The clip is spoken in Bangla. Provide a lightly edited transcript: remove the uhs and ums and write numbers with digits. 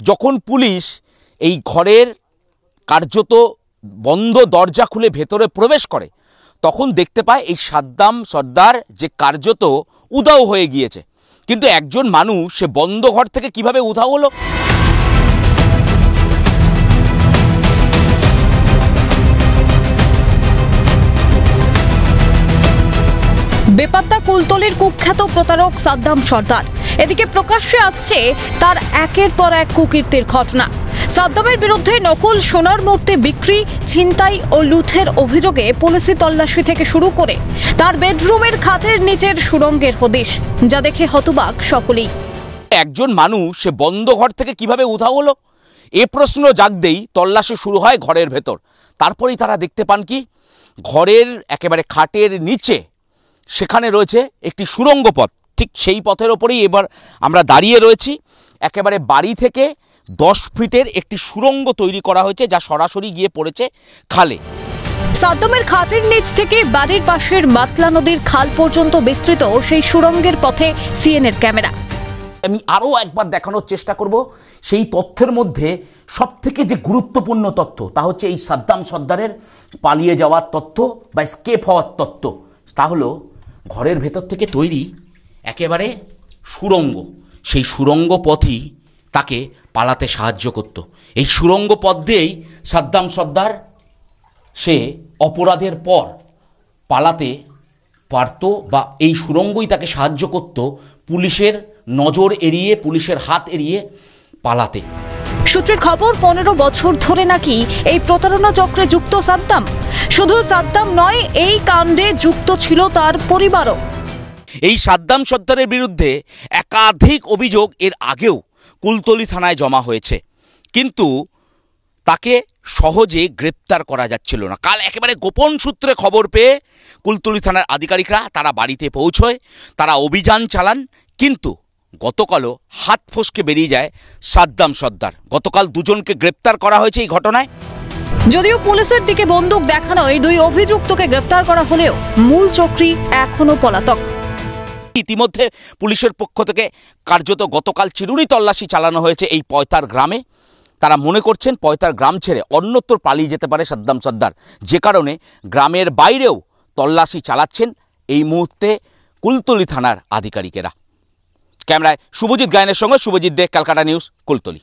যখন পুলিশ এই ঘরের কার্যত বন্ধ দরজা খুলে ভেতরে প্রবেশ করে তখন দেখতে পায় এই সাদ্দাম সর্দার যে কার্যত উধাও হয়ে গিয়েছে। কিন্তু একজন মানুষ সে বন্ধ ঘর থেকে কিভাবে উধাও হলো? বেপাত্তা কুলতলির কুখ্যাত প্রতারক সাদ্দাম সর্দার। এদিকে প্রকাশ্যে আসছে তার একের পর এক কুকীর্তির ঘটনা। সাদ্দামের বিরুদ্ধে নকল সোনার মূর্তি বিক্রি, ছিনতাই ও লুঠের অভিযোগে পুলিশি তল্লাশি থেকে শুরু করে তার বেডরুমের খাটের নিচের সুড়ঙ্গের হদিশ, যা দেখে হতবাক সকলেই। একজন মানুষ সে বন্ধ ঘর থেকে কিভাবে উধাও হলো এ প্রশ্ন জাগতেই তল্লাশি শুরু হয় ঘরের ভেতর। তারপরেই তারা দেখতে পান কি ঘরের একেবারে খাটের নিচে সেখানে রয়েছে একটি সুড়ঙ্গ পথ। ঠিক সেই পথের ওপরেই এবার আমরা দাঁড়িয়ে রয়েছি। একেবারে বাড়ি থেকে 10 ফিটের একটি সুড়ঙ্গ তৈরি করা হয়েছে, যা সরাসরি গিয়ে পড়েছে খালে। সাদ্দামের খাটের নিচ থেকে বাড়ির পাশের মাতলা নদীর খাল পর্যন্ত বিস্তৃত সেই সুড়ঙ্গের পথে সিএনএর ক্যামেরা। আমি আরও একবার দেখানোর চেষ্টা করব সেই তথ্যের মধ্যে সবথেকে যে গুরুত্বপূর্ণ তথ্য তা হচ্ছে এই সাদ্দাম সর্দারের পালিয়ে যাওয়ার তথ্য বা স্কেপ হওয়ার তথ্য। তা হলো ঘরের ভেতর থেকে তৈরি একেবারে সুড়ঙ্গ। সেই সুড়ঙ্গ পথই তাকে পালাতে সাহায্য করত। এই সুড়ঙ্গ পথ দিয়েই সাদ্দাম সর্দার সে অপরাধের পর পালাতে পারত, বা এই সুড়ঙ্গই তাকে সাহায্য করত পুলিশের নজর এড়িয়ে, পুলিশের হাত এড়িয়ে পালাতে। সূত্রের খবর 15 বছর ধরে নাকি এই প্রতারণা চক্রে যুক্ত সাদ্দাম। শুধু সাদ্দাম নয়, এই কাণ্ডে যুক্ত ছিল তার পরিবারও। এই সাদ্দাম সর্দারের বিরুদ্ধে একাধিক অভিযোগ এর আগেও কুলতলি থানায় জমা হয়েছে, কিন্তু তাকে সহজে গ্রেপ্তার করা যাচ্ছিল না। কাল একেবারে গোপন সূত্রে খবর পেয়ে কুলতলি থানার আধিকারিকরা তারা বাড়িতে পৌঁছয়, তারা অভিযান চালান, কিন্তু গতকালও হাত ফসকে বেরিয়ে যায় সাদ্দাম সর্দার। গতকাল দুজনকে গ্রেপ্তার করা হয়েছে এই ঘটনায়। যদিও পুলিশের দিকে বন্দুক দেখানো এই দুই অভিযুক্তকে গ্রেফতার করা হলেও মূল চক্রী এখনো পলাতক। ইতিমধ্যে পুলিশের পক্ষ থেকে কার্যত গতকাল চিরুনি তল্লাশি চালানো হয়েছে এই পয়তার গ্রামে। তারা মনে করছেন পয়তার গ্রাম ছেড়ে অন্যত্র পালিয়ে যেতে পারে সাদ্দাম সর্দার, যে কারণে গ্রামের বাইরেও তল্লাশি চালাচ্ছেন এই মুহূর্তে কুলতলি থানার আধিকারিকেরা। ক্যামেরায় শুভজিৎ গায়নের সঙ্গে শুভজিৎ দে, ক্যালকাটা নিউজ, কুলতলি।